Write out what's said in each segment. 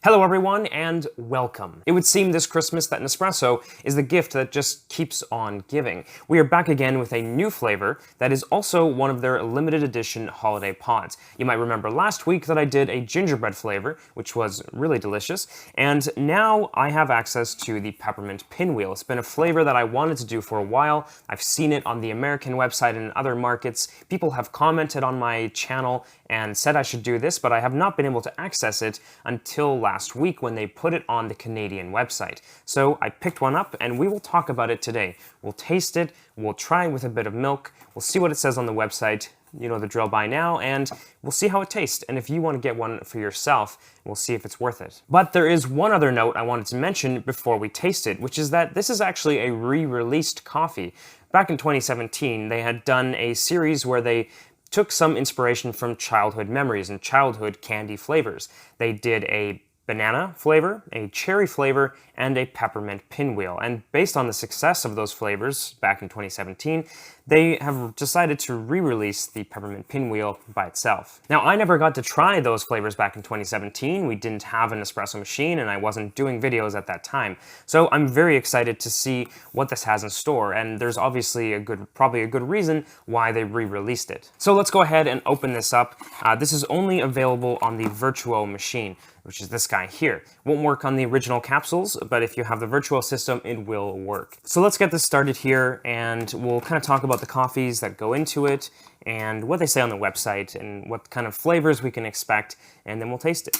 Hello everyone, and welcome. It would seem this Christmas that Nespresso is the gift that just keeps on giving. We are back again with a new flavor that is also one of their limited edition holiday pods. You might remember last week that I did a gingerbread flavor, which was really delicious, and now I have access to the Peppermint Pinwheel. It's been a flavor that I wanted to do for a while. I've seen it on the American website and in other markets. People have commented on my channel and said I should do this, but I have not been able to access it until last week when they put it on the Canadian website. So I picked one up and we will talk about it today. We'll taste it, we'll try it with a bit of milk, we'll see what it says on the website, you know the drill by now, and we'll see how it tastes. And if you want to get one for yourself, we'll see if it's worth it. But there is one other note I wanted to mention before we taste it, which is that this is actually a re-released coffee. Back in 2017, they had done a series where they took some inspiration from childhood memories and childhood candy flavors. They did a banana flavor, a cherry flavor, and a peppermint pinwheel. And based on the success of those flavors back in 2017, they have decided to re-release the peppermint pinwheel by itself. Now, I never got to try those flavors back in 2017. We didn't have an espresso machine and I wasn't doing videos at that time. So I'm very excited to see what this has in store, and there's obviously probably a good reason why they re-released it. So let's go ahead and open this up. This is only available on the Vertuo machine, which is this guy here. Won't work on the original capsules, but if you have the Vertuo system, it will work. So let's get this started here, and we'll kind of talk about the coffees that go into it, and what they say on the website, and what kind of flavors we can expect, and then we'll taste it.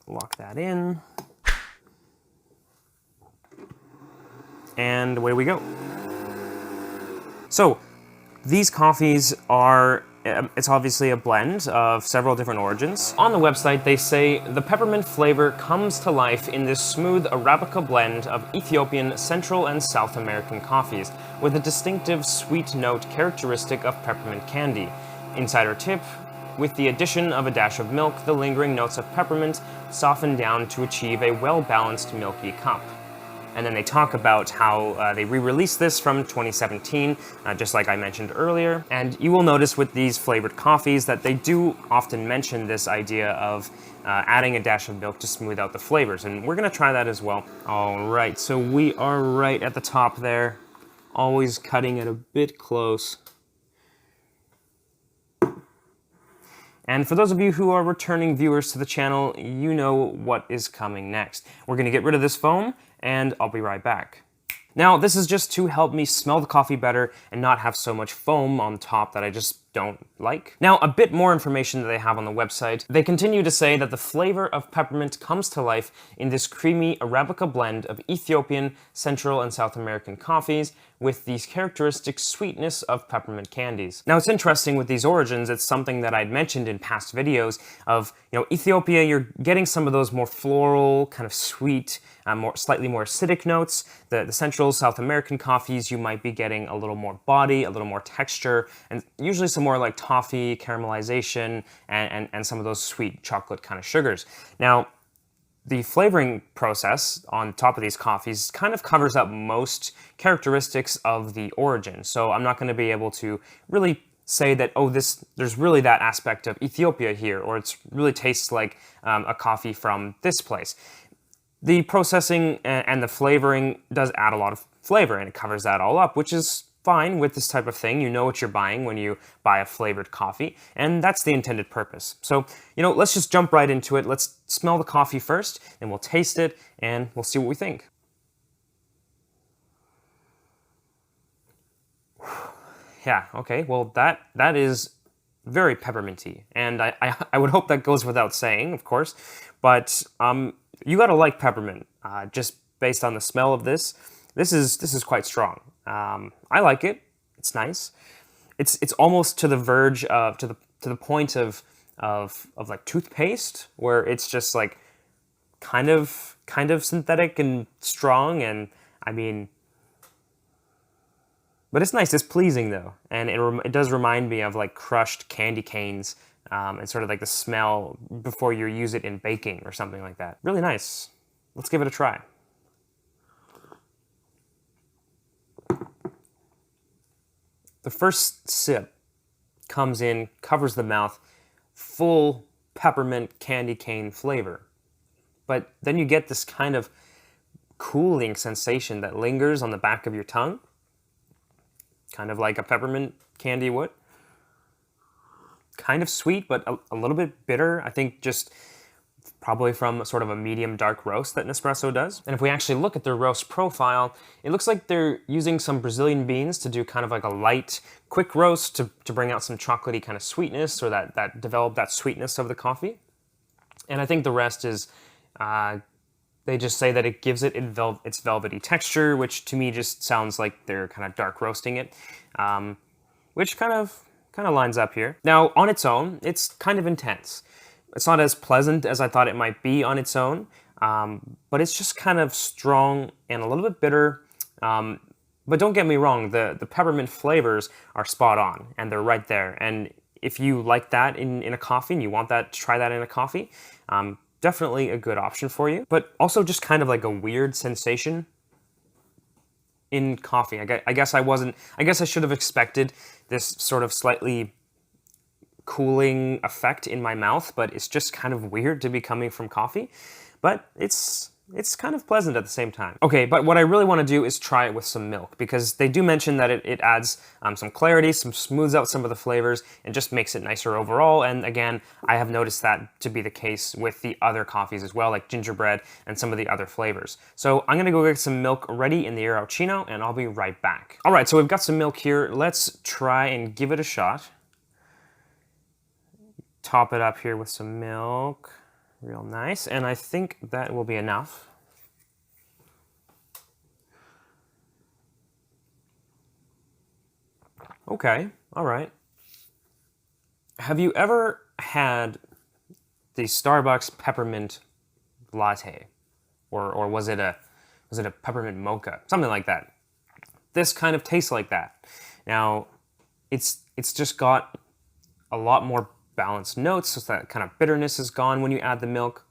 Lock that in. And away we go. So, these coffees are it's obviously a blend of several different origins. On the website, they say the peppermint flavor comes to life in this smooth Arabica blend of Ethiopian, Central, and South American coffees, with a distinctive sweet note characteristic of peppermint candy. Insider tip: with the addition of a dash of milk, the lingering notes of peppermint soften down to achieve a well-balanced Milky Cup. And then they talk about how they re-released this from 2017, just like I mentioned earlier. And you will notice with these flavored coffees that they do often mention this idea of adding a dash of milk to smooth out the flavors. And we're gonna try that as well. All right, so we are right at the top there, always cutting it a bit close. And for those of you who are returning viewers to the channel, you know what is coming next. We're gonna get rid of this foam, and I'll be right back. Now, this is just to help me smell the coffee better and not have so much foam on top that I just don't like. Now, a bit more information that they have on the website. They continue to say that the flavor of peppermint comes to life in this creamy Arabica blend of Ethiopian, Central, and South American coffees with the characteristic sweetness of peppermint candies. Now, it's interesting with these origins, it's something that I'd mentioned in past videos of, Ethiopia, you're getting some of those more floral, kind of sweet, slightly more acidic notes. The Central, South American coffees, you might be getting a little more body, a little more texture, and usually some more like toffee, caramelization, and some of those sweet chocolate kind of sugars. Now, the flavoring process on top of these coffees kind of covers up most characteristics of the origin. So I'm not going to be able to really say that, oh, there's really that aspect of Ethiopia here, or it really tastes like a coffee from this place. The processing and the flavoring does add a lot of flavor, and it covers that all up, which is fine with this type of thing. You know what you're buying when you buy a flavored coffee, and that's the intended purpose. So, let's just jump right into it. Let's smell the coffee first, and we'll taste it, and we'll see what we think. Yeah, okay, well, that is very pepperminty, and I would hope that goes without saying, of course, but you gotta like peppermint. Just based on the smell of this is quite strong. I like it. It's nice. It's almost to the verge of to the point of like toothpaste, where it's just like kind of synthetic and strong, and I mean, but it's nice. It's pleasing though, and it does remind me of like crushed candy canes, and sort of like the smell before you use it in baking or something like that. Really nice. Let's give it a try. The first sip comes in, covers the mouth, full peppermint candy cane flavor. But then you get this kind of cooling sensation that lingers on the back of your tongue, kind of like a peppermint candy would. Kind of sweet, but a little bit bitter. I think just probably from sort of a medium dark roast that Nespresso does. And if we actually look at their roast profile, it looks like they're using some Brazilian beans to do kind of like a light, quick roast to bring out some chocolatey kind of sweetness, or that develop that sweetness of the coffee. And I think the rest is, they just say that it gives it its velvety texture, which to me just sounds like they're kind of dark roasting it, which kind of lines up here. Now, on its own, it's kind of intense. It's not as pleasant as I thought it might be on its own, but it's just kind of strong and a little bit bitter. But don't get me wrong, the peppermint flavors are spot on, and they're right there. And if you like that in a coffee and you want that, try that in a coffee, definitely a good option for you. But also just kind of like a weird sensation in coffee. I guess I should have expected this sort of slightly cooling effect in my mouth, but it's just kind of weird to be coming from coffee. But it's kind of pleasant at the same time. Okay, but what I really want to do is try it with some milk, because they do mention that it adds some clarity, smooths out some of the flavors, and just makes it nicer overall. And again, I have noticed that to be the case with the other coffees as well, like gingerbread and some of the other flavors. So I'm gonna go get some milk ready in the Arrowccino, and I'll be right back. All right, so we've got some milk here. Let's try and give it a shot. Top it up here with some milk. Real nice, and I think that will be enough. Okay, all right. Have you ever had the Starbucks peppermint latte, or was it a peppermint mocha, something like that? This kind of tastes like that. Now, it's just got a lot more balanced notes, so that kind of bitterness is gone when you add the milk.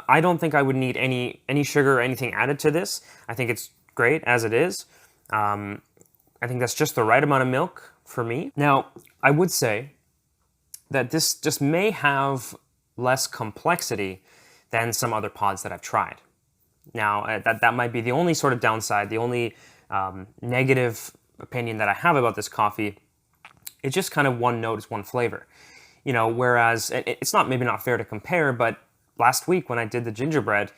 I don't think I would need any sugar or anything added to this. I think it's great as it is. I think that's just the right amount of milk for me. Now, I would say that this just may have less complexity than some other pods that I've tried. Now, that might be the only sort of downside, the only negative opinion that I have about this coffee. It's just kind of one note, it's one flavor. You know, whereas it's maybe not fair to compare, but last week when I did the gingerbread,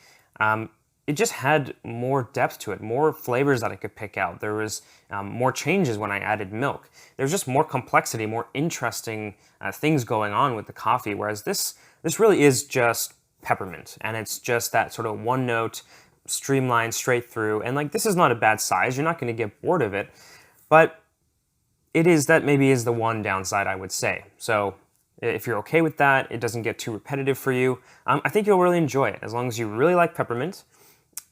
it just had more depth to it, more flavors that I could pick out. There was more changes when I added milk. There's just more complexity, more interesting things going on with the coffee, whereas this really is just peppermint, and it's just that sort of one note, streamlined straight through. And like, this is not a bad size, you're not gonna get bored of it, but that maybe is the one downside, I would say. So if you're okay with that, it doesn't get too repetitive for you, I think you'll really enjoy it, as long as you really like peppermint.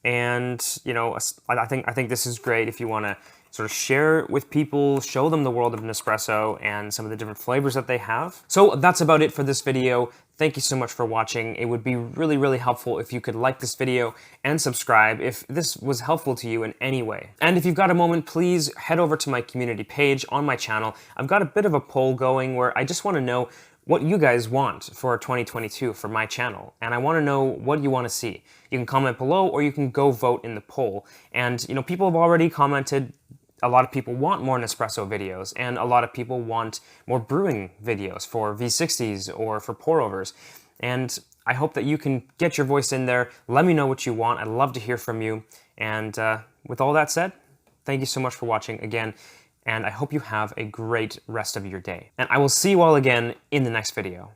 And you know, I think this is great if you want to sort of share it with people, show them the world of Nespresso and some of the different flavors that they have. So that's about it for this video. Thank you so much for watching. It would be really, really helpful if you could like this video and subscribe if this was helpful to you in any way. And if you've got a moment, please head over to my community page on my channel. I've got a bit of a poll going where I just want to know what you guys want for 2022 for my channel, and I want to know what you want to see. You can comment below, or you can go vote in the poll. And you know, people have already commented. A lot of people want more Nespresso videos, and a lot of people want more brewing videos for V60s or for pour-overs. And I hope that you can get your voice in there. Let me know what you want. I'd love to hear from you. And with all that said, thank you so much for watching again, and I hope you have a great rest of your day. And I will see you all again in the next video.